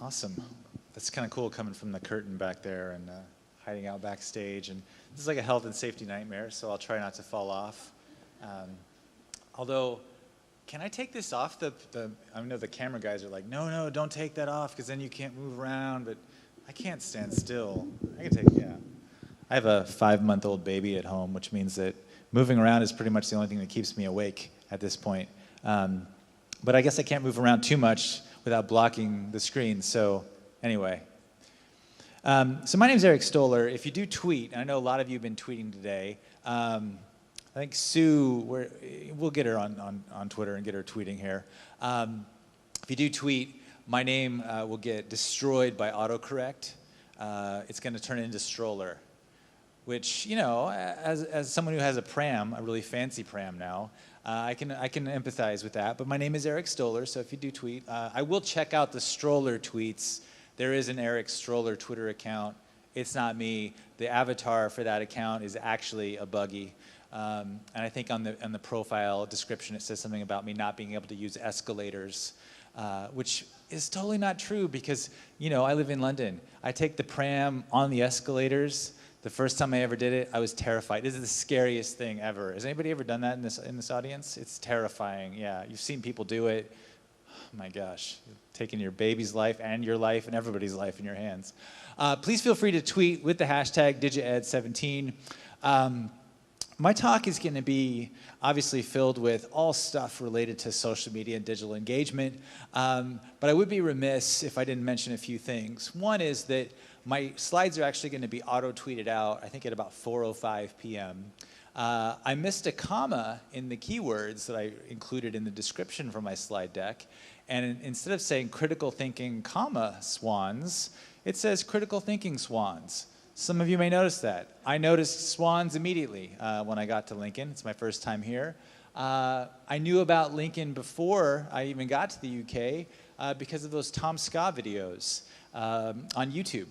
Awesome. That's kind of cool coming from the curtain back there and hiding out backstage. And this is like a health and safety nightmare, so I'll try not to fall off. Although, can I take this off? I know the camera guys are like, no, don't take that off because then you can't move around, but I can't stand still. I can take, yeah. I have a 5-month-old baby at home, which means that moving around is pretty much the only thing that keeps me awake at this point. But I guess I can't move around too much without blocking the screen, so anyway. So my name is Eric Stoller. If you do tweet, and I know a lot of you have been tweeting today, I think Sue, we'll get her on Twitter and get her tweeting here. If you do tweet, my name will get destroyed by autocorrect. It's going to turn into Stoller, which, you know, as someone who has a pram, a really fancy pram now, I can empathize with that. But my name is Eric Stoller, so if you do tweet, I will check out the Stoller tweets. There is an Eric Stoller Twitter account. It's not me. The avatar for that account is actually a buggy. And I think on the profile description it says something about me not being able to use escalators, which is totally not true because, you know, I live in London. I take the pram on the escalators. The first time I ever did it, I was terrified. This is the scariest thing ever. Has anybody ever done that in this audience? It's terrifying. Yeah, you've seen people do it. Oh my gosh, you're taking your baby's life and your life and everybody's life in your hands. Please feel free to tweet with the hashtag DigiEd17. My talk is going to be obviously filled with all stuff related to social media and digital engagement, but I would be remiss if I didn't mention a few things. One is that my slides are actually going to be auto-tweeted out, I think at about 4:05 p.m. I missed a comma in the keywords that I included in the description for my slide deck, and instead of saying critical thinking, comma, swans, it says critical thinking swans. Some of you may notice that. I noticed swans immediately when I got to Lincoln. It's my first time here. I knew about Lincoln before I even got to the UK because of those Tom Ska videos on YouTube.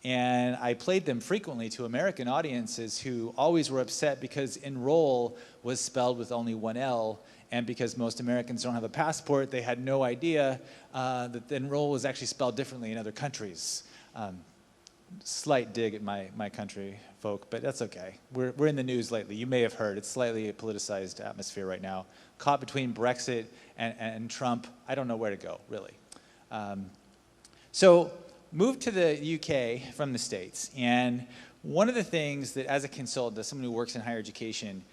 And I played them frequently to American audiences who always were upset because enroll was spelled with only one L, and because most Americans don't have a passport, they had no idea that enroll was actually spelled differently in other countries. Slight dig at my country folk, but that's okay. We're in the news lately. You may have heard. It's slightly a politicized atmosphere right now. Caught between Brexit and Trump. I don't know where to go, really. So moved to the UK from the States, and one of the things that as a consultant, as someone who works in higher education,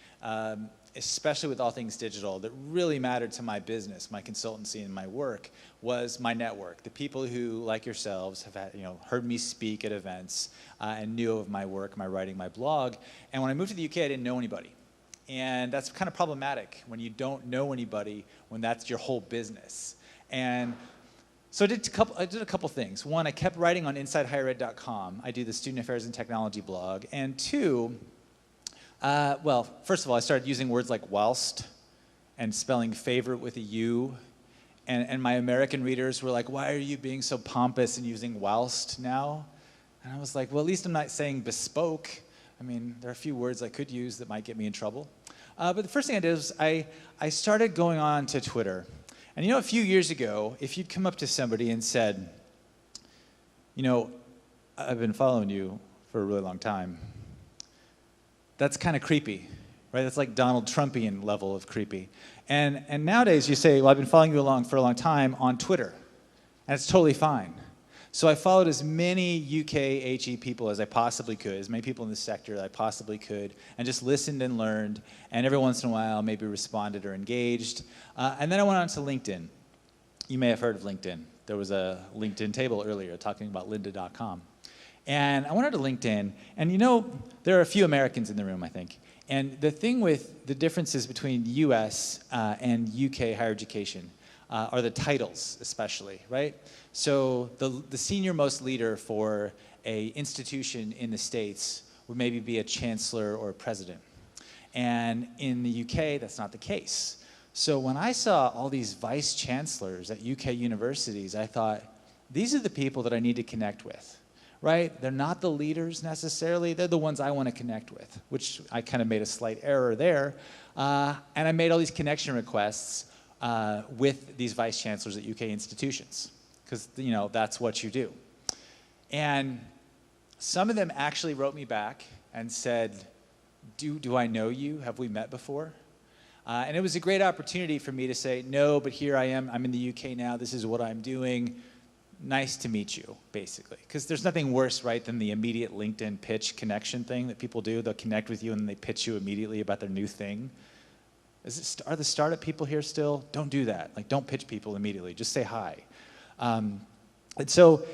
especially with all things digital, that really mattered to my business, my consultancy, and my work was my network. The people who, like yourselves, have had, heard me speak at events and knew of my work, my writing, my blog. And when I moved to the UK, I didn't know anybody. And that's kind of problematic when you don't know anybody, when that's your whole business. And so I did a couple things. One, I kept writing on InsideHigherEd.com. I do the Student Affairs and Technology blog. And two, well, first of all, I started using words like whilst and spelling favorite with a U. And my American readers were like, why are you being so pompous and using whilst now? And I was like, well, at least I'm not saying bespoke. I mean, there are a few words I could use that might get me in trouble. But the first thing I did was I started going on to Twitter. And a few years ago, if you'd come up to somebody and said, I've been following you for a really long time, that's kind of creepy, right? That's like Donald Trumpian level of creepy. And nowadays you say, well, I've been following you along for a long time on Twitter, and it's totally fine. So I followed as many UK HE people as I possibly could, as many people in the sector as I possibly could, and just listened and learned, and every once in a while maybe responded or engaged. And then I went on to LinkedIn. You may have heard of LinkedIn. There was a LinkedIn table earlier talking about lynda.com. And I went on to LinkedIn, and there are a few Americans in the room, I think. And the thing with the differences between US and UK higher education are the titles, especially, right? So the senior most leader for a institution in the States would maybe be a chancellor or a president. And in the UK, that's not the case. So when I saw all these vice chancellors at UK universities, I thought, these are the people that I need to connect with, right? They're not the leaders necessarily. They're the ones I want to connect with, which I kind of made a slight error there. And I made all these connection requests with these vice chancellors at UK institutions. because that's what you do. And some of them actually wrote me back and said, do I know you? Have we met before? And it was a great opportunity for me to say, no, but here I am. I'm in the UK now. This is what I'm doing. Nice to meet you, basically. Because there's nothing worse, right, than the immediate LinkedIn pitch connection thing that people do. They'll connect with you and then they pitch you immediately about their new thing. Are the startup people here still? Don't do that. Like, don't pitch people immediately. Just say hi. And so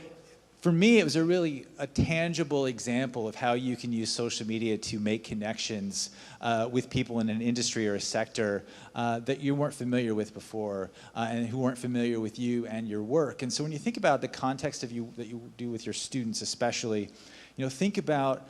for me, it was a tangible example of how you can use social media to make connections with people in an industry or a sector that you weren't familiar with before and who weren't familiar with you and your work. And so when you think about the context that you do with your students especially, think about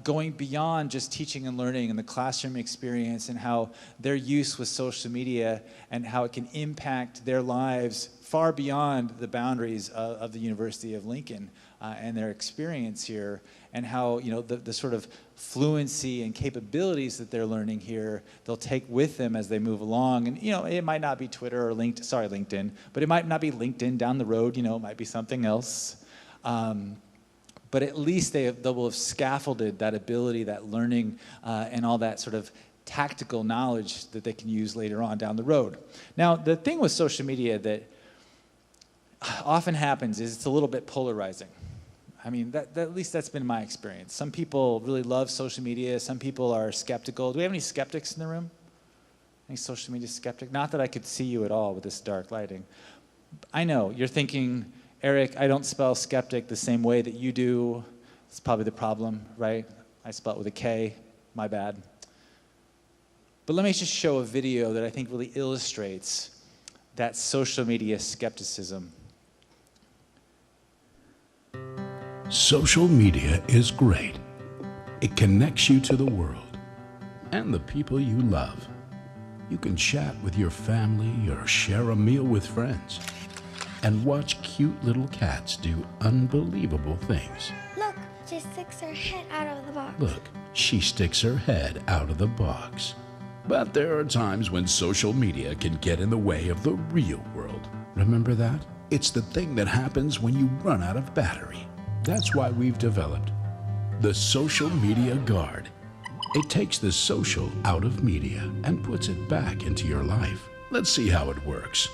going beyond just teaching and learning and the classroom experience and how their use with social media and how it can impact their lives far beyond the boundaries of the University of Lincoln and their experience here, and how the sort of fluency and capabilities that they're learning here, they'll take with them as they move along. And it might not be Twitter or LinkedIn, but it might not be LinkedIn down the road. It might be something else. But at least they will have scaffolded that ability, that learning, and all that sort of tactical knowledge that they can use later on down the road. Now, the thing with social media that often happens is it's a little bit polarizing. I mean, at least that's been my experience. Some people really love social media. Some people are skeptical. Do we have any skeptics in the room? Any social media skeptic? Not that I could see you at all with this dark lighting. I know, you're thinking, Eric, I don't spell skeptic the same way that you do. It's probably the problem, right? I spell it with a K, my bad. But let me just show a video that I think really illustrates that social media skepticism. Social media is great. It connects you to the world and the people you love. You can chat with your family or share a meal with friends and watch cute little cats do unbelievable things. Look, she sticks her head out of the box. Look, she sticks her head out of the box. But there are times when social media can get in the way of the real world. Remember that? It's the thing that happens when you run out of battery. That's why we've developed the Social Media Guard. It takes the social out of media and puts it back into your life. Let's see how it works.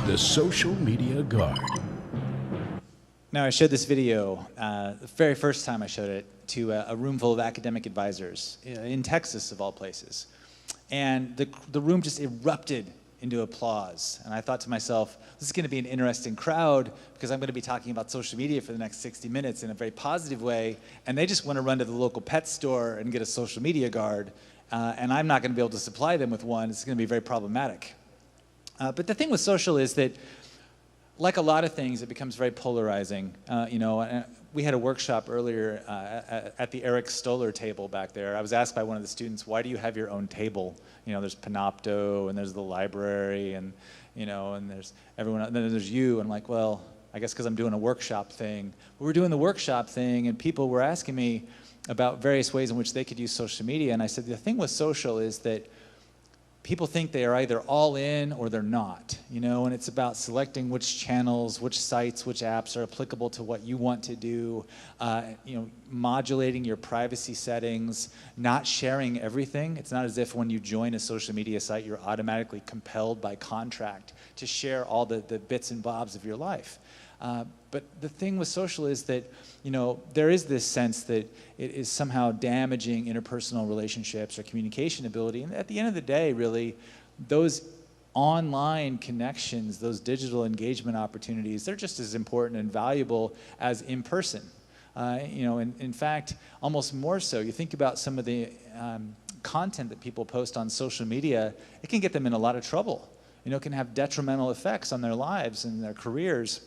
The Social Media Guard. Now, I showed this video the very first time I showed it to a room full of academic advisors in Texas, of all places. And the room just erupted into applause. And I thought to myself, this is going to be an interesting crowd because I'm going to be talking about social media for the next 60 minutes in a very positive way. And they just want to run to the local pet store and get a social media guard. And I'm not going to be able to supply them with one. It's going to be very problematic. But the thing with social is that, like a lot of things, it becomes very polarizing. We had a workshop earlier at the Eric Stoller table back there. I was asked by one of the students, why do you have your own table? There's Panopto, and there's the library, and there's everyone, and then there's you. And I'm like, well, I guess because I'm doing a workshop thing. We were doing the workshop thing, and people were asking me about various ways in which they could use social media. And I said, the thing with social is that people think they are either all in or they're not, and it's about selecting which channels, which sites, which apps are applicable to what you want to do, modulating your privacy settings, not sharing everything. It's not as if when you join a social media site, you're automatically compelled by contract to share all the bits and bobs of your life. But the thing with social is that, there is this sense that it is somehow damaging interpersonal relationships or communication ability. And at the end of the day, really, those online connections, those digital engagement opportunities, they're just as important and valuable as in person. In fact, almost more so. You think about some of the content that people post on social media, it can get them in a lot of trouble. It can have detrimental effects on their lives and their careers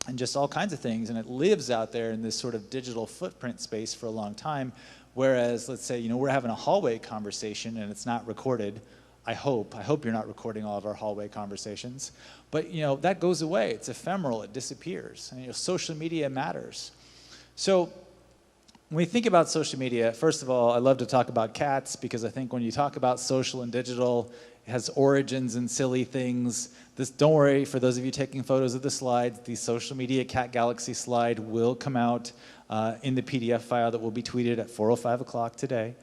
and just all kinds of things. And it lives out there in this sort of digital footprint space for a long time. Whereas, let's say, we're having a hallway conversation and it's not recorded. I hope you're not recording all of our hallway conversations. But, that goes away. It's ephemeral. It disappears. And, social media matters. So when we think about social media, first of all, I love to talk about cats because I think when you talk about social and digital, it has origins and silly things. Don't worry, for those of you taking photos of the slides, the social media cat galaxy slide will come out in the PDF file that will be tweeted at 4:05 o'clock today.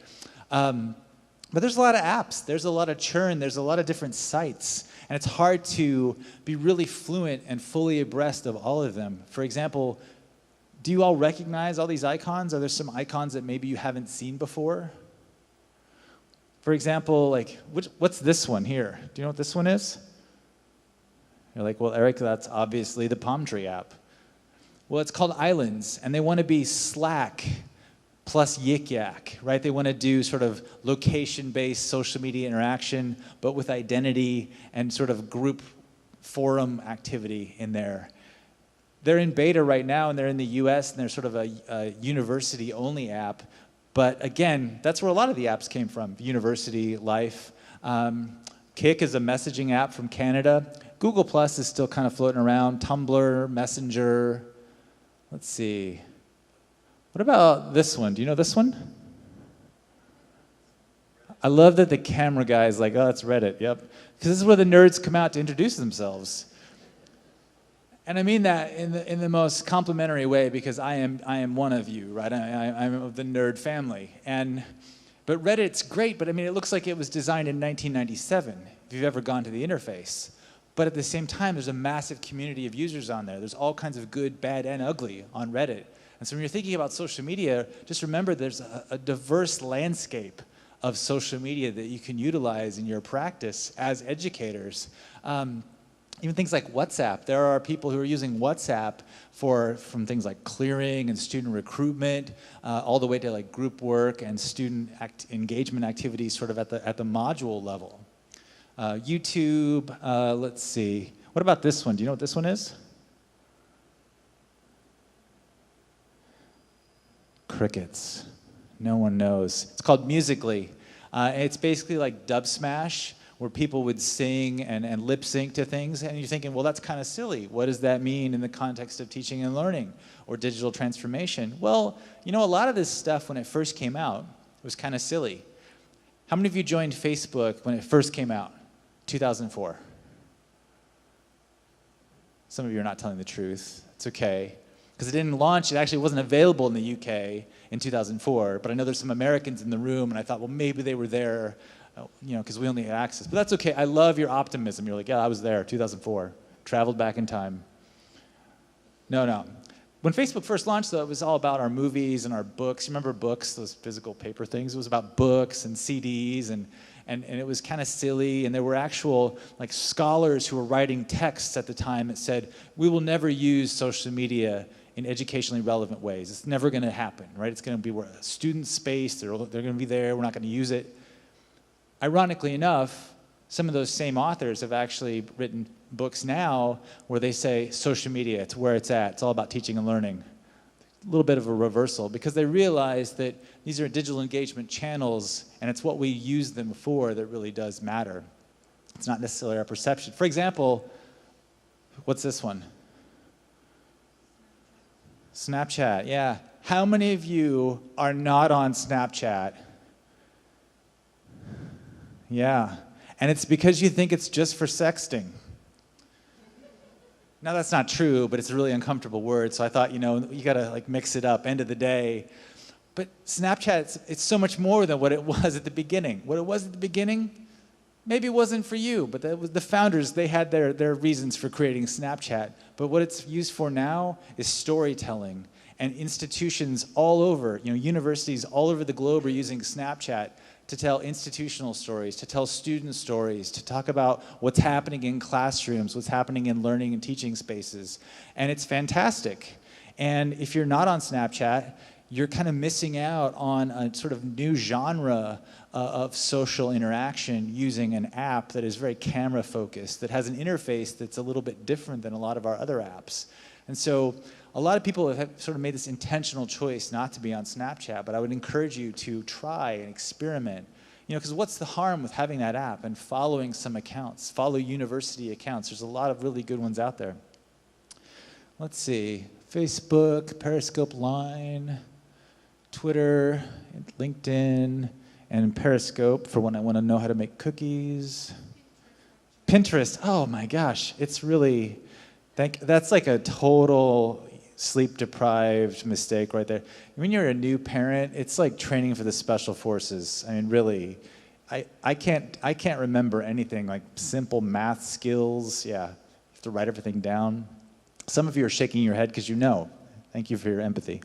But there's a lot of apps, there's a lot of churn, there's a lot of different sites, and it's hard to be really fluent and fully abreast of all of them. For example, do you all recognize all these icons? Are there some icons that maybe you haven't seen before? For example, what's this one here? Do you know what this one is? You're like, well, Eric, that's obviously the Palm Tree app. Well, it's called Islands, and they want to be Slack plus Yik Yak, right? They want to do sort of location-based social media interaction, but with identity and sort of group forum activity in there. They're in beta right now, and they're in the US, and they're sort of a university-only app. But again, that's where a lot of the apps came from, university life. Kik is a messaging app from Canada. Google Plus is still kind of floating around. Tumblr, Messenger. Let's see. What about this one? Do you know this one? I love that the camera guy is like, oh, that's Reddit, yep. Because this is where the nerds come out to introduce themselves. And I mean that in the most complimentary way because I am one of you, right? I'm of the nerd family. But Reddit's great, but I mean, it looks like it was designed in 1997, if you've ever gone to the interface. But at the same time, there's a massive community of users on there. There's all kinds of good, bad, and ugly on Reddit. And so when you're thinking about social media, just remember there's a diverse landscape of social media that you can utilize in your practice as educators. Even things like WhatsApp. There are people who are using WhatsApp from things like clearing and student recruitment, all the way to like group work and student engagement activities sort of at the module level. YouTube, let's see. What about this one? Do you know what this one is? Crickets. No one knows. It's called Musical.ly. It's basically like Dub Smash, where people would sing and lip sync to things, and you're thinking, well, that's kind of silly. What does that mean in the context of teaching and learning or digital transformation? Well, a lot of this stuff when it first came out was kind of silly. How many of you joined Facebook when it first came out? 2004. Some of you are not telling the truth. It's okay. Because it didn't launch, it actually wasn't available in the UK in 2004, but I know there's some Americans in the room, and I thought, well, maybe they were there, because we only had access. But that's okay. I love your optimism. You're like, yeah, I was there, 2004. Traveled back in time. No. When Facebook first launched, though, it was all about our movies and our books. You remember books, those physical paper things? It was about books and CDs, and it was kind of silly. And there were actual scholars who were writing texts at the time that said, we will never use social media in educationally relevant ways. It's never going to happen, right? It's going to be a student space. They're going to be there. We're not going to use it. Ironically enough, some of those same authors have actually written books now where they say social media, it's where it's at. It's all about teaching and learning. A little bit of a reversal because they realize that these are digital engagement channels and it's what we use them for that really does matter. It's not necessarily our perception. For example, what's this one? Snapchat, yeah. How many of you are not on Snapchat? Yeah. And it's because you think it's just for sexting. Now that's not true, but it's a really uncomfortable word, so I thought, you gotta mix it up, end of the day. But Snapchat, it's so much more than what it was at the beginning. What it was at the beginning, maybe it wasn't for you, but that was the founders, they had their reasons for creating Snapchat. But what it's used for now is storytelling. And institutions all over, universities all over the globe are using Snapchat to tell institutional stories, to tell student stories, to talk about what's happening in classrooms, what's happening in learning and teaching spaces. And it's fantastic. And if you're not on Snapchat, you're kind of missing out on a sort of new genre of social interaction using an app that is very camera focused, that has an interface that's a little bit different than a lot of our other apps. And so a lot of people have sort of made this intentional choice not to be on Snapchat, but I would encourage you to try and experiment. Because what's the harm with having that app and following some accounts? Follow university accounts. There's a lot of really good ones out there. Let's see. Facebook, Periscope Line, Twitter, LinkedIn, and Periscope for when I want to know how to make cookies. Pinterest, oh my gosh, it's really, that's like a total sleep-deprived mistake right there. When you're a new parent, it's like training for the special forces. I mean, really, I can't remember anything like simple math skills. Yeah, you have to write everything down. Some of you are shaking your head because you know. Thank you for your empathy.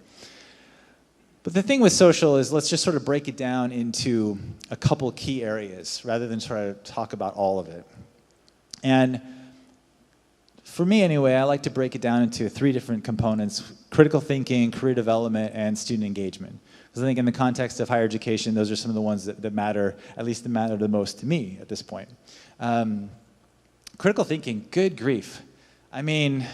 But the thing with social is, let's just sort of break it down into a couple key areas rather than try to talk about all of it. And for me anyway, I like to break it down into 3 different components: critical thinking, career development, and student engagement. Because I think in the context of higher education, those are some of the ones that matter, at least that matter the most to me at this point. Critical thinking, good grief. I mean,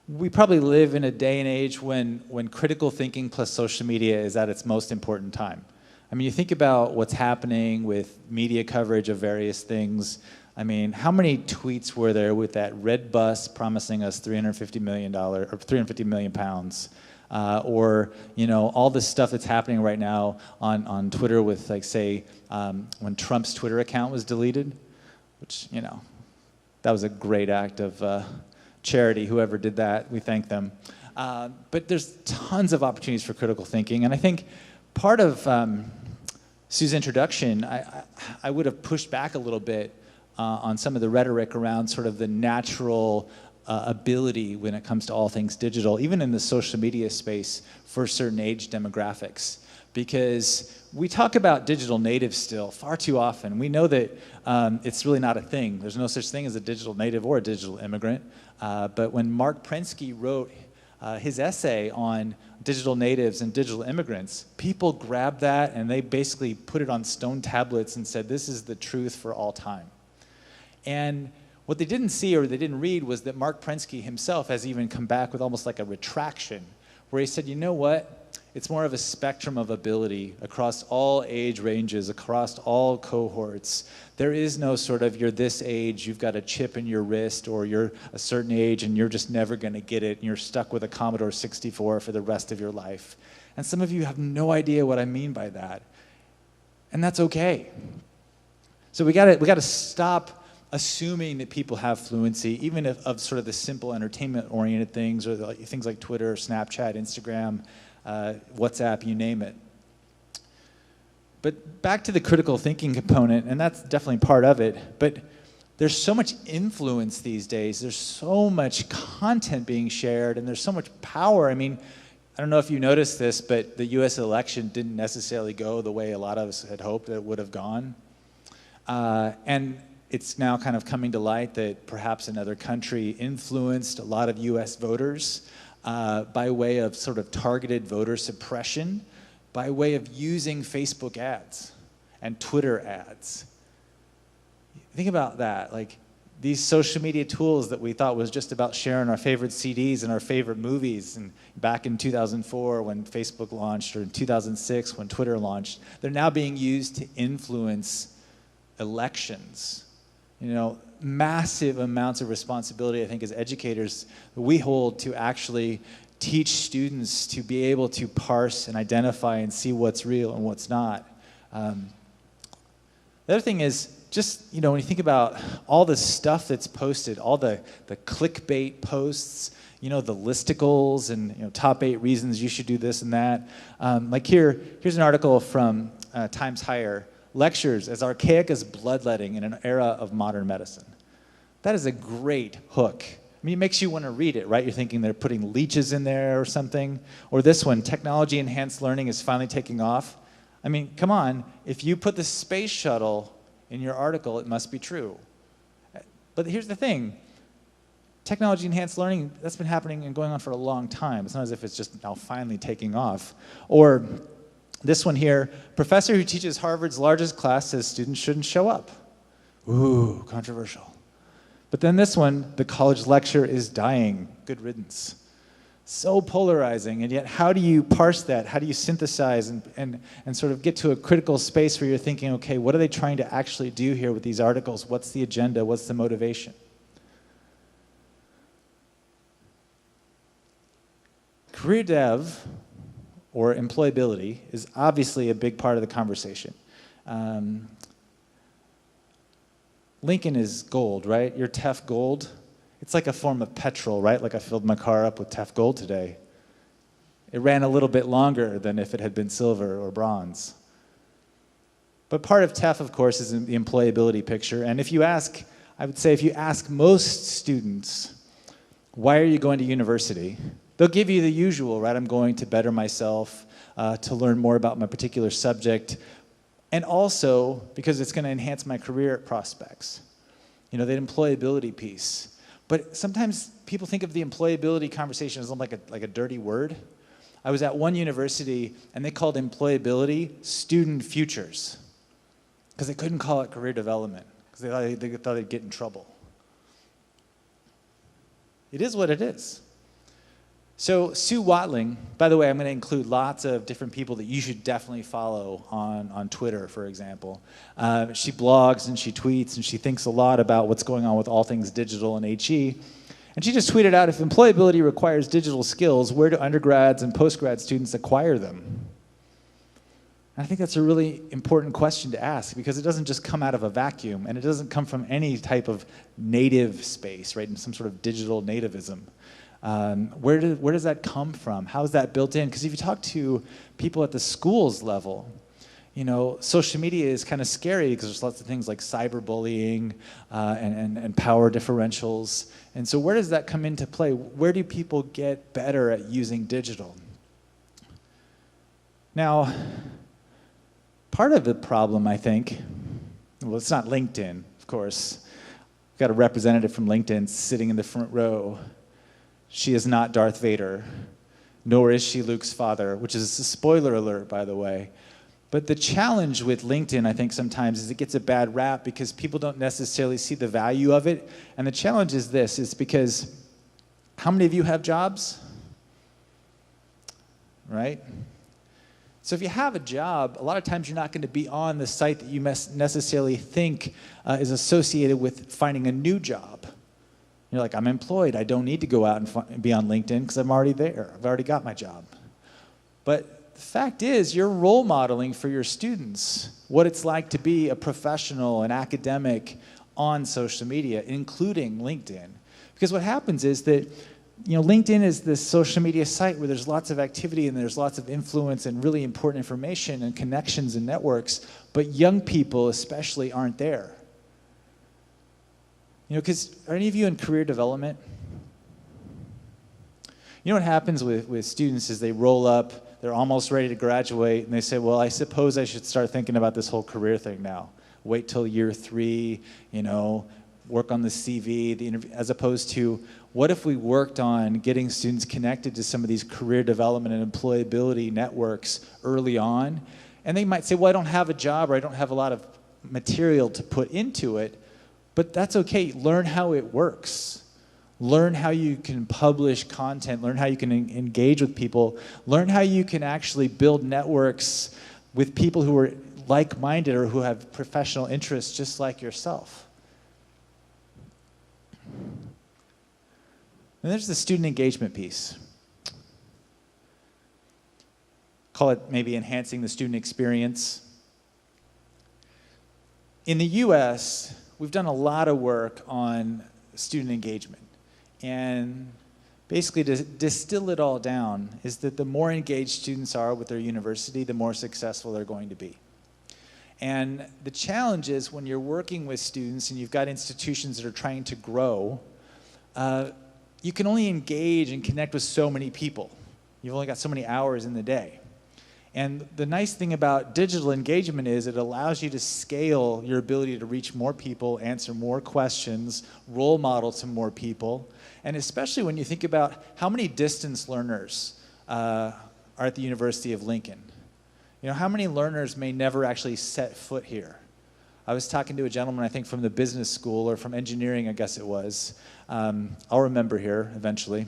we probably live in a day and age when critical thinking plus social media is at its most important time. I mean, you think about what's happening with media coverage of various things. I mean, how many tweets were there with that red bus promising us $350 million or 350 million pounds? Or, all this stuff that's happening right now on Twitter with, like, say, when Trump's Twitter account was deleted, which, that was a great act of charity, whoever did that, we thank them. But there's tons of opportunities for critical thinking, and I think part of Sue's introduction, I would have pushed back a little bit on some of the rhetoric around sort of the natural ability when it comes to all things digital, even in the social media space for certain age demographics. Because we talk about digital natives still far too often. We know that it's really not a thing. There's no such thing as a digital native or a digital immigrant. But when Mark Prensky wrote his essay on digital natives and digital immigrants, people grabbed that and they basically put it on stone tablets and said, this is the truth for all time. And what they didn't see or they didn't read was that Mark Prensky himself has even come back with almost like a retraction, where he said, you know what? It's more of a spectrum of ability across all age ranges, across all cohorts. There is no sort of, you're this age, you've got a chip in your wrist, or you're a certain age and you're just never going to get it, and you're stuck with a Commodore 64 for the rest of your life. And some of you have no idea what I mean by that. And that's okay. So we got to stop assuming that people have fluency, even of sort of the simple entertainment-oriented things, or things like Twitter, Snapchat, Instagram, WhatsApp, you name it. But back to the critical thinking component, and that's definitely part of it, but there's so much influence these days, there's so much content being shared, and there's so much power. I mean, I don't know if you noticed this, but the US election didn't necessarily go the way a lot of us had hoped that it would have gone. And it's now kind of coming to light that perhaps another country influenced a lot of US voters by way of sort of targeted voter suppression, by way of using Facebook ads and Twitter ads. Think about that, like these social media tools that we thought was just about sharing our favorite CDs and our favorite movies, and back in 2004 when Facebook launched, or in 2006 when Twitter launched, they're now being used to influence elections. Massive amounts of responsibility, I think, as educators, we hold to actually teach students to be able to parse and identify and see what's real and what's not. The other thing is, just, when you think about all the stuff that's posted, all the clickbait posts, the listicles and top 8 reasons you should do this and that. Like here's an article from Times Higher lectures as archaic as bloodletting in an era of modern medicine. That is a great hook. I mean, it makes you want to read it, right? You're thinking they're putting leeches in there or something. Or this one, technology-enhanced learning is finally taking off. I mean, come on, if you put the space shuttle in your article, it must be true. But here's the thing. Technology-enhanced learning, that's been happening and going on for a long time. It's not as if it's just now finally taking off. Or this one here, professor who teaches Harvard's largest class says students shouldn't show up. Ooh, controversial. But then this one, the college lecture is dying. Good riddance. So polarizing, and yet how do you parse that? How do you synthesize and sort of get to a critical space where you're thinking, okay, what are they trying to actually do here with these articles? What's the agenda? What's the motivation? Career dev, or employability, is obviously a big part of the conversation. Lincoln is gold, right? Your TEF gold. It's like a form of petrol, right? Like I filled my car up with TEF gold today. It ran a little bit longer than if it had been silver or bronze. But part of TEF, of course, is the employability picture. And if you ask, I would say if you ask most students, why are you going to university? They'll give you the usual, right? I'm going to better myself, to learn more about my particular subject, and also because it's going to enhance my career prospects. You know, the employability piece. But sometimes people think of the employability conversation as like a dirty word. I was at one university, and they called employability student futures, because they couldn't call it career development, because they thought they'd get in trouble. It is what it is. So Sue Watling, by the way, I'm going to include lots of different people that you should definitely follow on Twitter, for example. She blogs and she tweets and she thinks a lot about what's going on with all things digital and HE. And she just tweeted out, if employability requires digital skills, where do undergrads and postgrad students acquire them? And I think that's a really important question to ask, because it doesn't just come out of a vacuum, and it doesn't come from any type of native space, right, in some sort of digital nativism. Where does that come from? How is that built in? Because if you talk to people at the schools level, you know, social media is kind of scary because there's lots of things like cyberbullying and power differentials. And so where does that come into play? Where do people get better at using digital? Now, part of the problem, I think, well, it's not LinkedIn, of course. We've got a representative from LinkedIn sitting in the front row. She is not Darth Vader, nor is she Luke's father, which is a spoiler alert, by the way. But the challenge with LinkedIn, I think, sometimes is it gets a bad rap because people don't necessarily see the value of it. And the challenge is this, is because how many of you have jobs? Right? So if you have a job, a lot of times you're not going to be on the site that you necessarily think is associated with finding a new job. You're like, I'm employed. I don't need to go out and be on LinkedIn because I'm already there. I've already got my job. But the fact is, you're role modeling for your students what it's like to be a professional, an academic on social media, including LinkedIn. Because what happens is that, you know, LinkedIn is this social media site where there's lots of activity and there's lots of influence and really important information and connections and networks, but young people especially aren't there. You know, because are any of you in career development? You know what happens with students is they roll up, they're almost ready to graduate, and they say, well, I suppose I should start thinking about this whole career thing now. Wait till year 3, you know, work on the CV, the interview, as opposed to, what if we worked on getting students connected to some of these career development and employability networks early on? And they might say, well, I don't have a job, or I don't have a lot of material to put into it. But that's okay. Learn how it works. Learn how you can publish content. Learn how you can engage with people. Learn how you can actually build networks with people who are like-minded or who have professional interests just like yourself. And there's the student engagement piece. Call it maybe enhancing the student experience. In the US, we've done a lot of work on student engagement. And basically, to distill it all down, is that the more engaged students are with their university, the more successful they're going to be. And the challenge is when you're working with students and you've got institutions that are trying to grow, you can only engage and connect with so many people. You've only got so many hours in the day. And the nice thing about digital engagement is it allows you to scale your ability to reach more people, answer more questions, role model to more people. And especially when you think about how many distance learners are at the University of Lincoln. You know, how many learners may never actually set foot here? I was talking to a gentleman, I think from the business school or from engineering, I guess it was. I'll remember here eventually.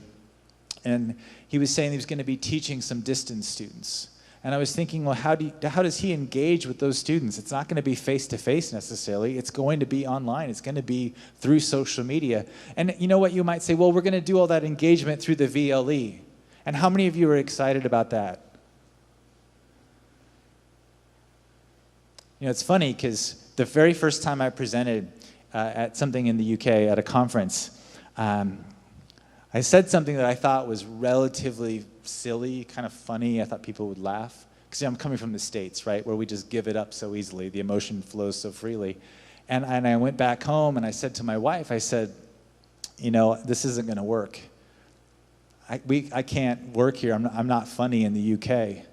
And he was saying he was going to be teaching some distance students. And I was thinking, well, how does he engage with those students? It's not going to be face-to-face necessarily. It's going to be online. It's going to be through social media. And you know what? You might say, well, we're going to do all that engagement through the VLE. And how many of you are excited about that? You know, it's funny because the very first time I presented at something in the UK at a conference, I said something that I thought was relatively silly, kind of funny. I thought people would laugh. Because I'm coming from the States, right, where we just give it up so easily. The emotion flows so freely. And I went back home and I said to my wife, I said, you know, this isn't going to work. I can't work here. I'm not funny in the UK.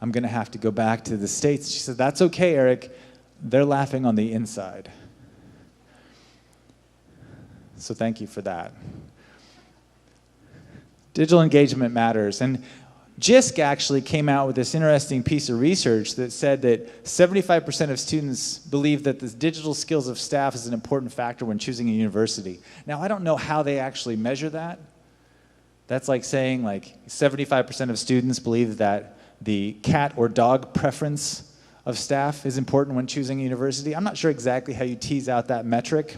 I'm going to have to go back to the States. She said, that's okay, Eric. They're laughing on the inside. So thank you for that. Digital engagement matters. And JISC actually came out with this interesting piece of research that said that 75% of students believe that the digital skills of staff is an important factor when choosing a university. Now, I don't know how they actually measure that. That's like saying 75% of students believe that the cat or dog preference of staff is important when choosing a university. I'm not sure exactly how you tease out that metric.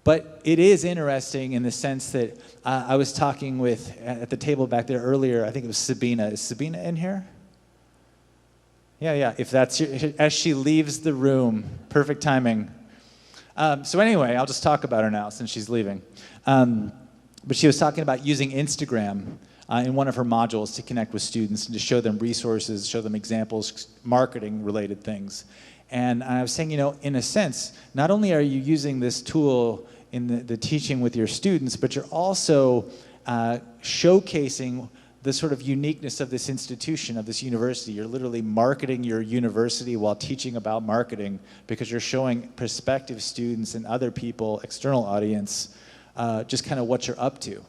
But it is interesting in the sense that I was talking with, at the table back there earlier, I think it was Sabina. Is Sabina in here? Yeah, if that's as she leaves the room, perfect timing. So anyway, I'll just talk about her now since she's leaving. But she was talking about using Instagram in one of her modules to connect with students and to show them resources, show them examples, marketing-related things. And I was saying, you know, in a sense, not only are you using this tool in the teaching with your students, but you're also showcasing the sort of uniqueness of this institution, of this university. You're literally marketing your university while teaching about marketing because you're showing prospective students and other people, external audience, just kind of what you're up to.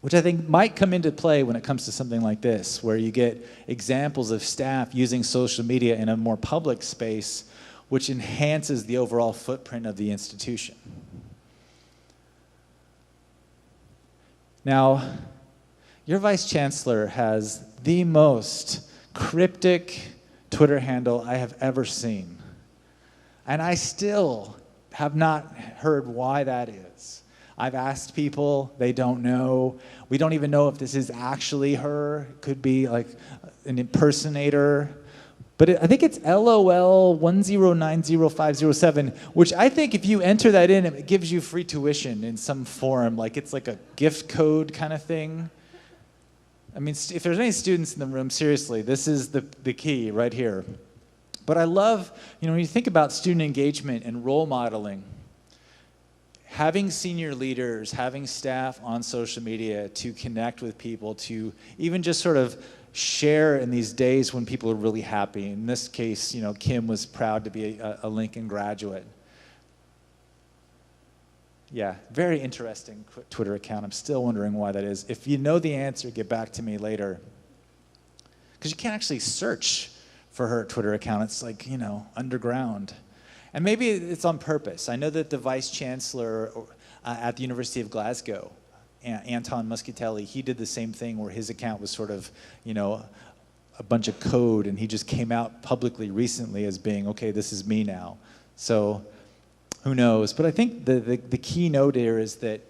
Which I think might come into play when it comes to something like this, where you get examples of staff using social media in a more public space, which enhances the overall footprint of the institution. Now, your vice chancellor has the most cryptic Twitter handle I have ever seen. And I still have not heard why that is. I've asked people, they don't know. We don't even know if this is actually her. It could be like an impersonator. But I think it's LOL1090507, which I think if you enter that in, it gives you free tuition in some form. Like it's like a gift code kind of thing. I mean, if there's any students in the room, seriously, this is the key right here. But I love, you know, when you think about student engagement and role modeling, having senior leaders, having staff on social media to connect with people, to even just sort of share in these days when people are really happy. In this case, you know, Kim was proud to be a Lincoln graduate. Yeah, very interesting Twitter account. I'm still wondering why that is. If you know the answer, get back to me later. Because you can't actually search for her Twitter account. It's like, you know, underground. And maybe it's on purpose. I know that the vice chancellor at the University of Glasgow, Anton Muscatelli, he did the same thing where his account was sort of, you know, a bunch of code, and he just came out publicly recently as being, okay, this is me now. So who knows? But I think the key note here is that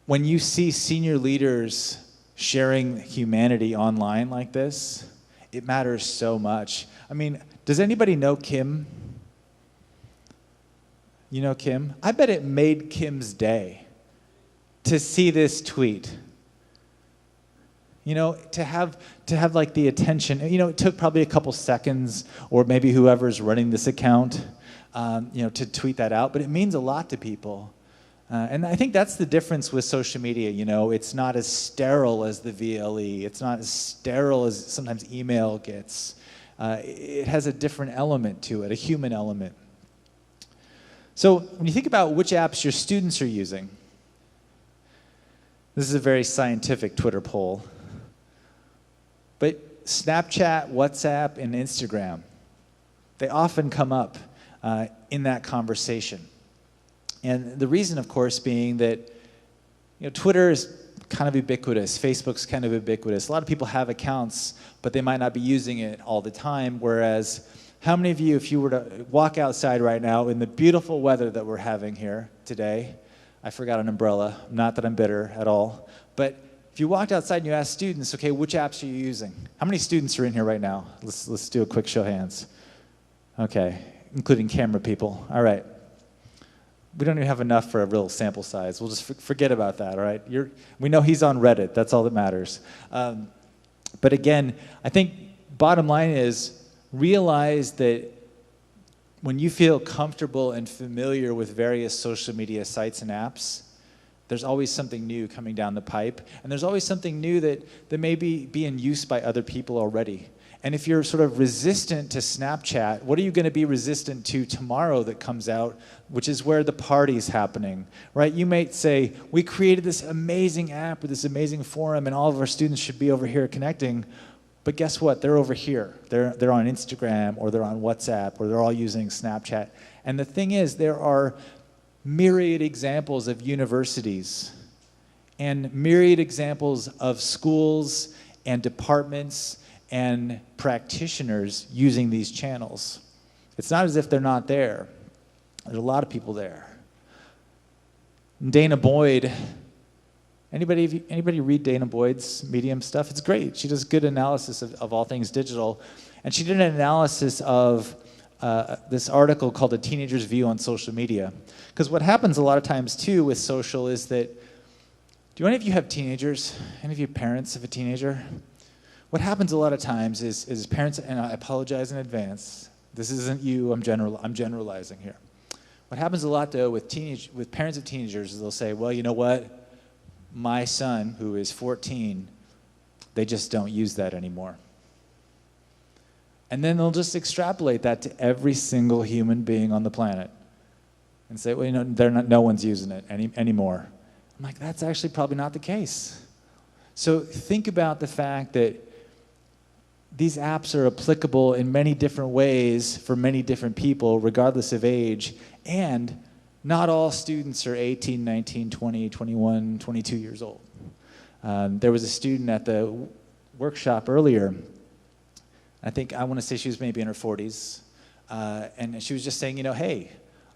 when you see senior leaders sharing humanity online like this, it matters so much. I mean, does anybody know Kim? You know Kim? I bet it made Kim's day to see this tweet. You know, to have like the attention, you know, it took probably a couple seconds, or maybe whoever's running this account, you know, to tweet that out, but it means a lot to people. And I think that's the difference with social media, you know, it's not as sterile as the VLE, it's not as sterile as sometimes email gets. It has a different element to it, a human element. So when you think about which apps your students are using, this is a very scientific Twitter poll, but Snapchat, WhatsApp, and Instagram, they often come up in that conversation. And the reason, of course, being that, you know, Twitter is kind of ubiquitous, Facebook's kind of ubiquitous. A lot of people have accounts, but they might not be using it all the time, whereas how many of you, if you were to walk outside right now in the beautiful weather that we're having here today, I forgot an umbrella, not that I'm bitter at all, but if you walked outside and you asked students, okay, which apps are you using? How many students are in here right now? Let's do a quick show of hands. Okay, including camera people. All right. We don't even have enough for a real sample size. We'll just forget about that, all right? We know he's on Reddit. That's all that matters. But again, I think bottom line is realize that when you feel comfortable and familiar with various social media sites and apps, there's always something new coming down the pipe, and there's always something new that may be in use by other people already. And if you're sort of resistant to Snapchat, what are you going to be resistant to tomorrow that comes out, which is where the party's happening, right? You might say, we created this amazing app or this amazing forum, and all of our students should be over here connecting. But guess what? They're over here. They're on Instagram, or they're on WhatsApp, or they're all using Snapchat. And the thing is, there are myriad examples of universities and myriad examples of schools and departments and practitioners using these channels. It's not as if they're not there. There's a lot of people there. Dana Boyd, anybody read Dana Boyd's Medium stuff? It's great. She does good analysis of all things digital. And she did an analysis of this article called A Teenager's View on Social Media. Because what happens a lot of times, too, with social is that, do any of you have teenagers? Any of you parents of a teenager? What happens a lot of times is parents, and I apologize in advance, this isn't you, I'm generalizing here. What happens a lot, though, with parents of teenagers is they'll say, well, you know what? My son, who is 14, they just don't use that anymore. And then they'll just extrapolate that to every single human being on the planet and say, well, you know, no one's using it anymore. I'm like, that's actually probably not the case. So think about the fact that these apps are applicable in many different ways for many different people, regardless of age, and not all students are 18, 19, 20, 21, 22 years old. There was a student at the workshop earlier, I want to say she was maybe in her 40s, and she was just saying, you know, hey,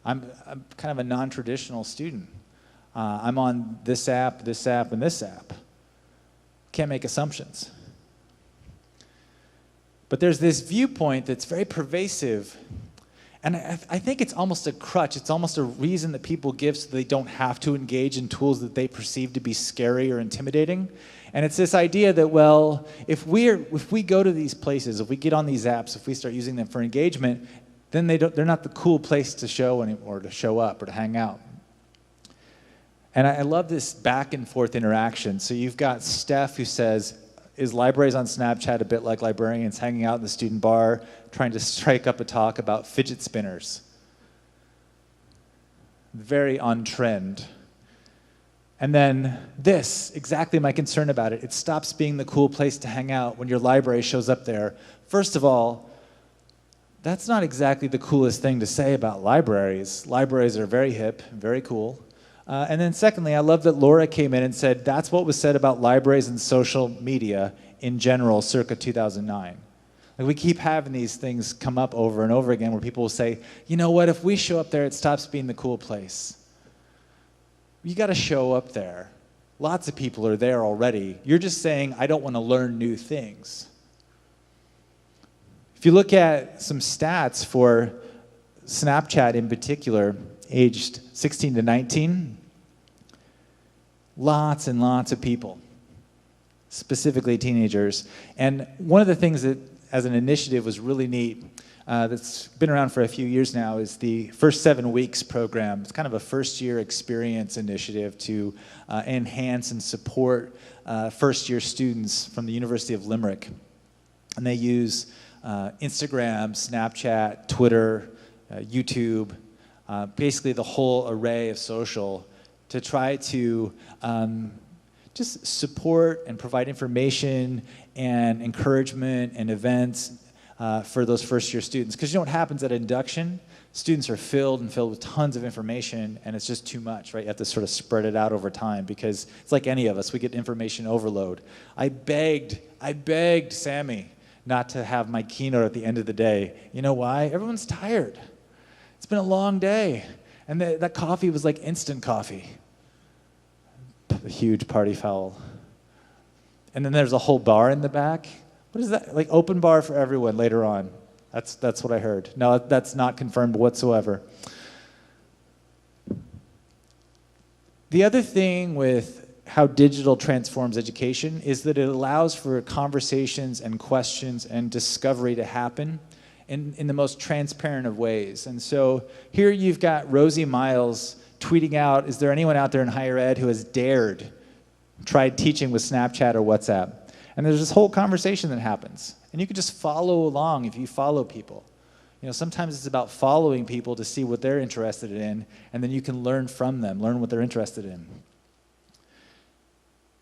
I'm kind of a non-traditional student. I'm on this app, and this app. Can't make assumptions. But there's this viewpoint that's very pervasive, and I think it's almost a crutch. It's almost a reason that people give so they don't have to engage in tools that they perceive to be scary or intimidating. And it's this idea that, well, if we go to these places, if we get on these apps, if we start using them for engagement, then they're not the cool place to show anymore, or to show up, or to hang out. And I love this back and forth interaction. So you've got Steph who says, is libraries on Snapchat a bit like librarians hanging out in the student bar, trying to strike up a talk about fidget spinners? Very on trend. And then this, exactly my concern about it. It stops being the cool place to hang out when your library shows up there. First of all, that's not exactly the coolest thing to say about libraries. Libraries are very hip, very cool. And then secondly, I love that Laura came in and said that's what was said about libraries and social media in general circa 2009. Like, we keep having these things come up over and over again where people will say, you know what, if we show up there, it stops being the cool place. You got to show up there. Lots of people are there already. You're just saying, I don't want to learn new things. If you look at some stats for Snapchat in particular, aged 16 to 19, lots and lots of people. specifically teenagers. And one of the things that, as an initiative, was really neat, that's been around for a few years now, is the First 7 Weeks program. It's kind of a first-year experience initiative to enhance and support first-year students from the University of Limerick. And they use Instagram, Snapchat, Twitter, YouTube, basically the whole array of social, to try to just support and provide information and encouragement and events for those first-year students. Because you know what happens at induction? Students are filled with tons of information, and it's just too much, right? You have to sort of spread it out over time, because it's like any of us, we get information overload. I begged Sammy not to have my keynote at the end of the day. You know why? Everyone's tired. It's been a long day. And that coffee was like instant coffee. A huge party foul. And then there's a whole bar in the back. What is that? Like open bar for everyone later on. That's what I heard. No, that's not confirmed whatsoever. The other thing with how digital transforms education is that it allows for conversations and questions and discovery to happen in the most transparent of ways. And so here you've got Rosie Miles tweeting out, is there anyone out there in higher ed who has tried teaching with Snapchat or WhatsApp? And there's this whole conversation that happens. And you can just follow along if you follow people. You know, sometimes it's about following people to see what they're interested in, and then you can learn from them, learn what they're interested in.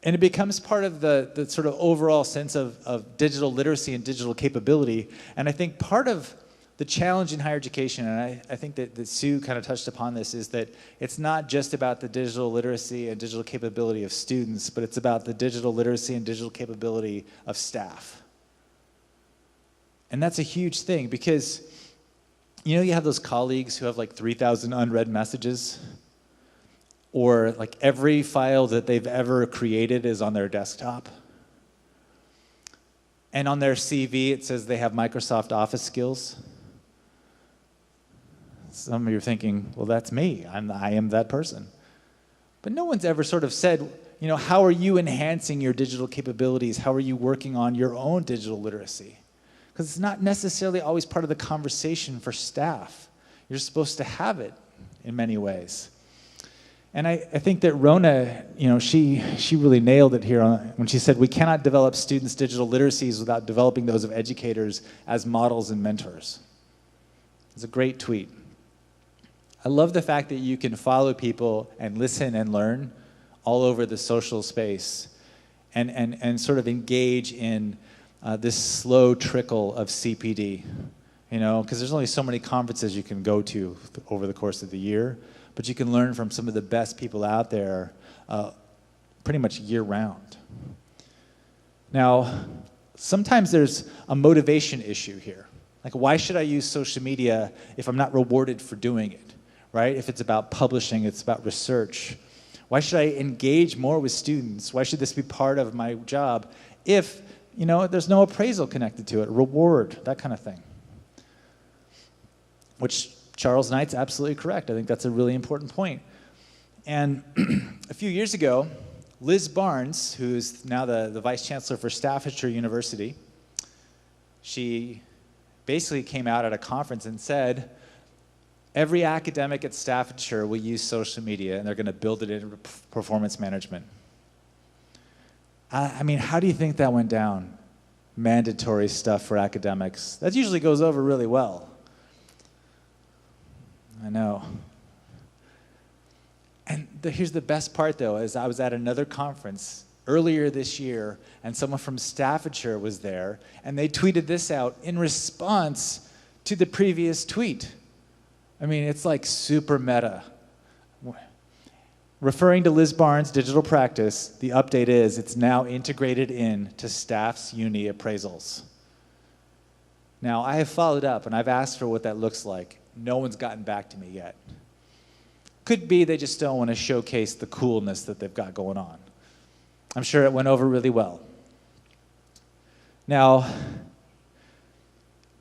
And it becomes part of the sort of overall sense of digital literacy and digital capability. And I think part of the challenge in higher education, and I think that Sue kind of touched upon this, is that it's not just about the digital literacy and digital capability of students, but it's about the digital literacy and digital capability of staff. And that's a huge thing, because you know, you have those colleagues who have like 3,000 unread messages, or like every file that they've ever created is on their desktop. And on their CV, it says they have Microsoft Office skills. Some of you are thinking, well, that's me. I am that person. But no one's ever sort of said, you know, how are you enhancing your digital capabilities? How are you working on your own digital literacy? Because it's not necessarily always part of the conversation for staff. You're supposed to have it in many ways. And I think that Rona, you know, she really nailed it here when she said we cannot develop students' digital literacies without developing those of educators as models and mentors. It's a great tweet. I love the fact that you can follow people and listen and learn all over the social space and sort of engage in this slow trickle of CPD, you know, because there's only so many conferences you can go to over the course of the year. But you can learn from some of the best people out there pretty much year-round. Now, sometimes there's a motivation issue here. Like, why should I use social media if I'm not rewarded for doing it, right? If it's about publishing, it's about research. Why should I engage more with students? Why should this be part of my job if, you know, there's no appraisal connected to it, reward, that kind of thing? Which Charles Knight's absolutely correct. I think that's a really important point. And a few years ago, Liz Barnes, who's now the Vice Chancellor for Staffordshire University, she basically came out at a conference and said, every academic at Staffordshire will use social media, and they're going to build it into performance management. I mean, how do you think that went down? Mandatory stuff for academics. That usually goes over really well. I know. And here's the best part, though, is I was at another conference earlier this year, and someone from Staffordshire was there, and they tweeted this out in response to the previous tweet. I mean, it's like super meta. Referring to Liz Barnes' digital practice, the update is it's now integrated into staff's uni appraisals. Now, I have followed up, and I've asked for what that looks like. No one's gotten back to me yet. Could be they just don't want to showcase the coolness that they've got going on. I'm sure it went over really well. Now,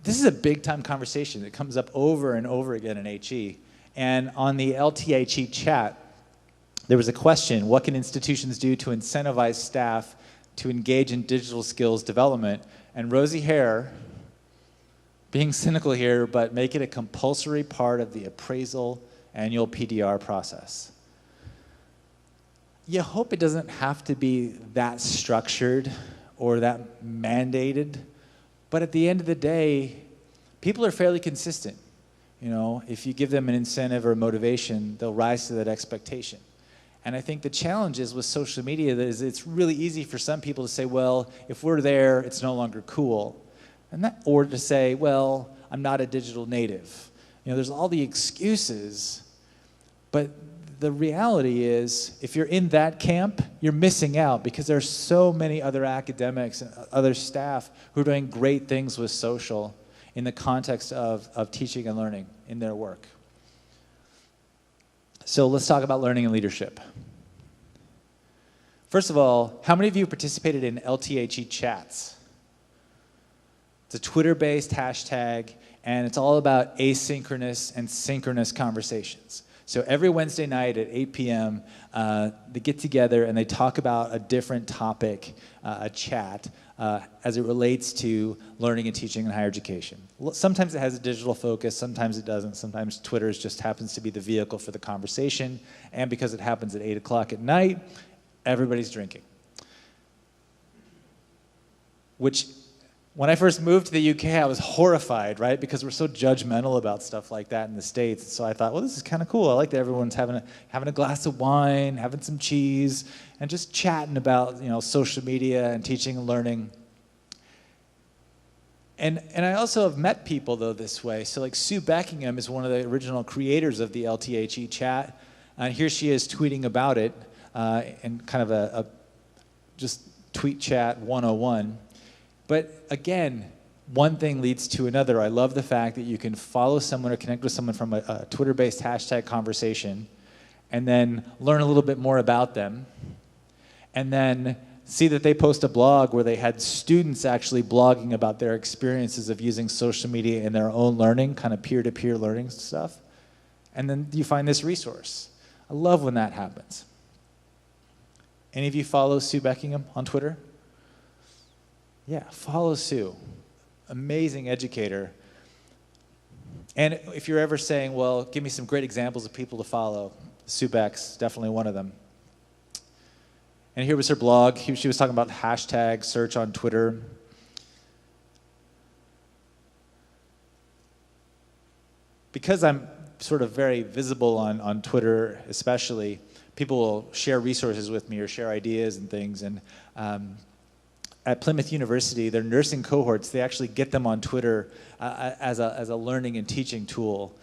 this is a big-time conversation that comes up over and over again in HE. And on the LTHE chat, there was a question, what can institutions do to incentivize staff to engage in digital skills development. And Rosie Hare, being cynical here, but make it a compulsory part of the appraisal annual PDR process. You hope it doesn't have to be that structured or that mandated, but at the end of the day, people are fairly consistent. You know, if you give them an incentive or motivation, they'll rise to that expectation. And I think the challenge is with social media is it's really easy for some people to say, well, if we're there, it's no longer cool. Or to say, well, I'm not a digital native. You know, there's all the excuses, but the reality is, if you're in that camp, you're missing out because there's so many other academics and other staff who are doing great things with social in the context of teaching and learning in their work. So let's talk about learning and leadership. First of all, how many of you participated in LTHE chats? It's a Twitter-based hashtag, and it's all about asynchronous and synchronous conversations. So every Wednesday night at 8 p.m., they get together and they talk about a different topic, a chat, as it relates to learning and teaching in higher education. Sometimes it has a digital focus, sometimes it doesn't. Sometimes Twitter just happens to be the vehicle for the conversation, and because it happens at 8 o'clock at night, everybody's drinking. Which, when I first moved to the UK, I was horrified, right? Because we're so judgmental about stuff like that in the States. So I thought, well, this is kind of cool. I like that everyone's having a glass of wine, having some cheese, and just chatting about, you know, social media and teaching and learning. And I also have met people, though, this way. So like Sue Beckingham is one of the original creators of the LTHE chat. And here she is tweeting about it in kind of a just tweet chat 101. But again, one thing leads to another. I love the fact that you can follow someone or connect with someone from a Twitter-based hashtag conversation and then learn a little bit more about them and then see that they post a blog where they had students actually blogging about their experiences of using social media in their own learning, kind of peer-to-peer learning stuff. And then you find this resource. I love when that happens. Any of you follow Sue Beckingham on Twitter? Yeah, follow Sue. Amazing educator. And if you're ever saying, well, give me some great examples of people to follow, Sue Beck's definitely one of them. And here was her blog. She was talking about hashtag search on Twitter. Because I'm sort of very visible on Twitter especially, people will share resources with me or share ideas and things. And at Plymouth University, their nursing cohorts, they actually get them on Twitter as a learning and teaching tool,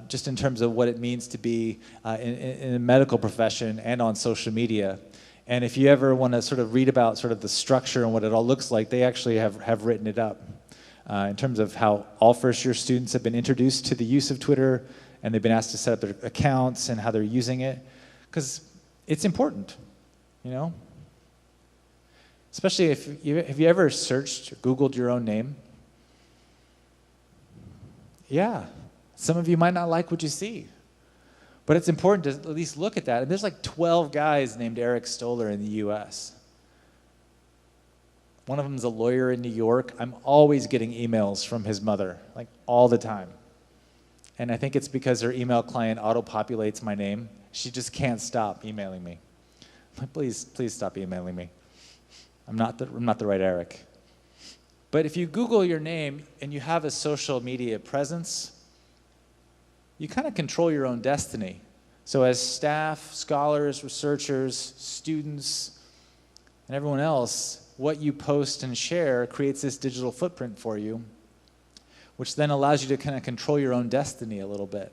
just in terms of what it means to be in a medical profession and on social media. And if you ever want to sort of read about sort of the structure and what it all looks like, they actually have written it up in terms of how all first-year students have been introduced to the use of Twitter, and they've been asked to set up their accounts and how they're using it, because it's important, you know? Especially if have you ever searched or Googled your own name? Yeah, some of you might not like what you see. But it's important to at least look at that. And there's like 12 guys named Eric Stoller in the US. One of them is a lawyer in New York. I'm always getting emails from his mother, like all the time. And I think it's because her email client auto-populates my name. She just can't stop emailing me. Please stop emailing me. I'm not the right Eric. But if you Google your name and you have a social media presence, you kind of control your own destiny. So as staff, scholars, researchers, students, and everyone else, what you post and share creates this digital footprint for you, which then allows you to kind of control your own destiny a little bit.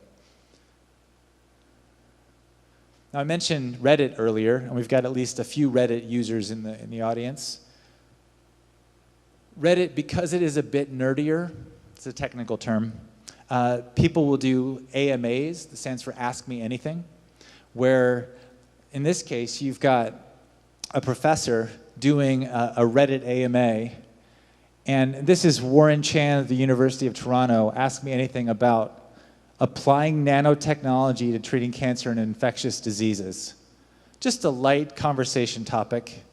Now, I mentioned Reddit earlier, and we've got at least a few Reddit users in the audience. Reddit, because it is a bit nerdier, it's a technical term, people will do AMAs, that stands for Ask Me Anything, where in this case, you've got a professor doing a Reddit AMA, and this is Warren Chan of the University of Toronto, Ask Me Anything about applying nanotechnology to treating cancer and infectious diseases. Just a light conversation topic.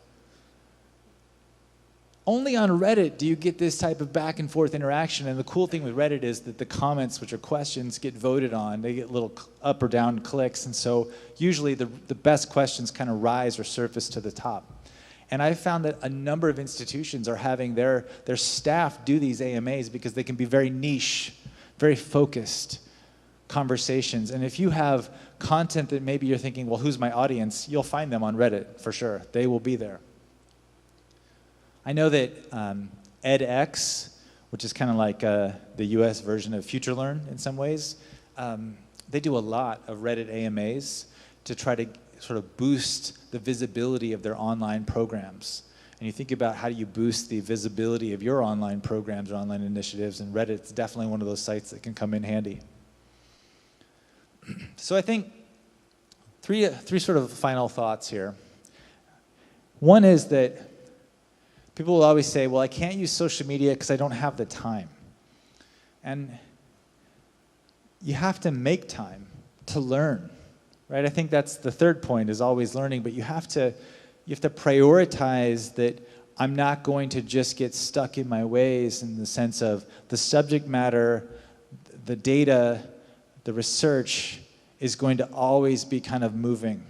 Only on Reddit do you get this type of back and forth interaction. And the cool thing with Reddit is that the comments, which are questions, get voted on. They get little up or down clicks. And so usually the best questions kind of rise or surface to the top. And I found that a number of institutions are having their staff do these AMAs because they can be very niche, very focused conversations. And if you have content that maybe you're thinking, well, who's my audience? You'll find them on Reddit for sure. They will be there. I know that edX, which is kind of like the US version of FutureLearn in some ways, they do a lot of Reddit AMAs to try to sort of boost the visibility of their online programs. And you think about how do you boost the visibility of your online programs or online initiatives, and Reddit's definitely one of those sites that can come in handy. So I think three sort of final thoughts here. One is that people will always say, well, I can't use social media because I don't have the time. And you have to make time to learn, right? I think that's the third point, is always learning, but you have to prioritize that I'm not going to just get stuck in my ways, in the sense of the subject matter, the data, the research is going to always be kind of moving,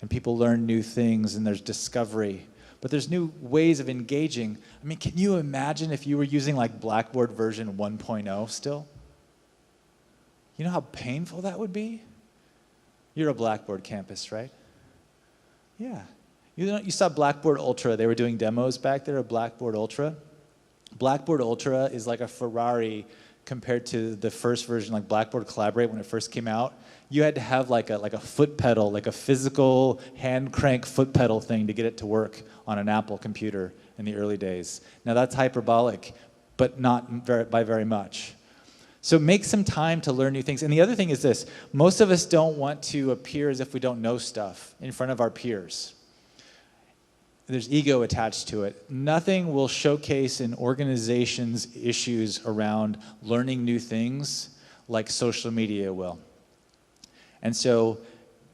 and people learn new things and there's discovery. But there's new ways of engaging. I mean, can you imagine if you were using like Blackboard version 1.0 still? You know how painful that would be? You're a Blackboard campus, right? Yeah. You saw Blackboard Ultra. They were doing demos back there of Blackboard Ultra. Blackboard Ultra is like a Ferrari compared to the first version, like Blackboard Collaborate when it first came out. You had to have like a foot pedal, like a physical hand crank foot pedal thing to get it to work on an Apple computer in the early days. Now that's hyperbolic, but not by very much. So make some time to learn new things. And the other thing is this: most of us don't want to appear as if we don't know stuff in front of our peers. There's ego attached to it. Nothing will showcase an organization's issues around learning new things like social media will. And so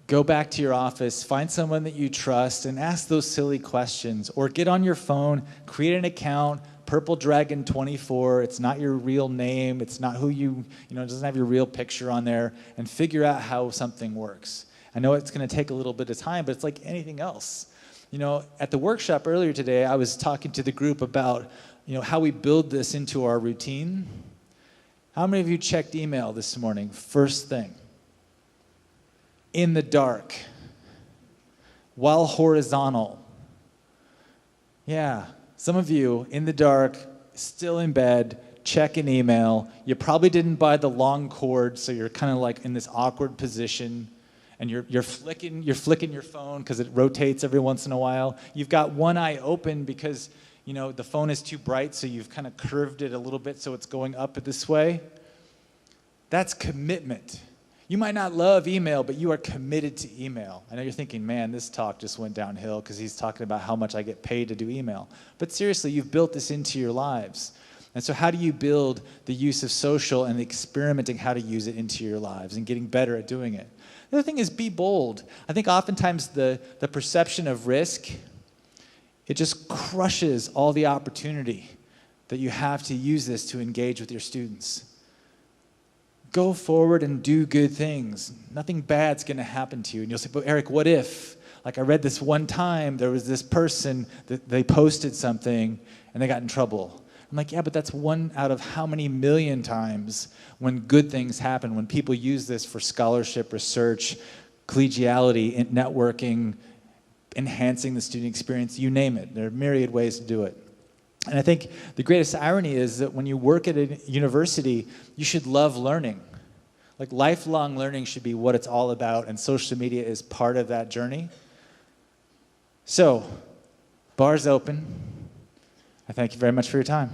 go back to your office, find someone that you trust, and ask those silly questions. Or get on your phone, create an account, Purple Dragon 24. It's not your real name. It's not who it doesn't have your real picture on there. And figure out how something works. I know it's going to take a little bit of time, but it's like anything else. At the workshop earlier today, I was talking to the group about, how we build this into our routine. How many of you checked email this morning, first thing? In the dark, while horizontal. Yeah, some of you in the dark, still in bed, check an email. You probably didn't buy the long cord, so you're kind of like in this awkward position, and you're flicking your phone because it rotates every once in a while. You've got one eye open because the phone is too bright, so you've kind of curved it a little bit so it's going up this way. That's commitment. You might not love email, but you are committed to email. I know you're thinking, man, this talk just went downhill because he's talking about how much I get paid to do email. But seriously, you've built this into your lives. And so how do you build the use of social and experimenting how to use it into your lives and getting better at doing it? The other thing is be bold. I think oftentimes the perception of risk, it just crushes all the opportunity that you have to use this to engage with your students. Go forward and do good things. Nothing bad's going to happen to you. And you'll say, but Eric, what if? Like I read this one time, there was this person that they posted something and they got in trouble. I'm like, yeah, but that's one out of how many million times when good things happen, when people use this for scholarship, research, collegiality, networking, enhancing the student experience, you name it. There are myriad ways to do it. And I think the greatest irony is that when you work at a university, you should love learning. Like lifelong learning should be what it's all about, and social media is part of that journey. So, bar's open. I thank you very much for your time.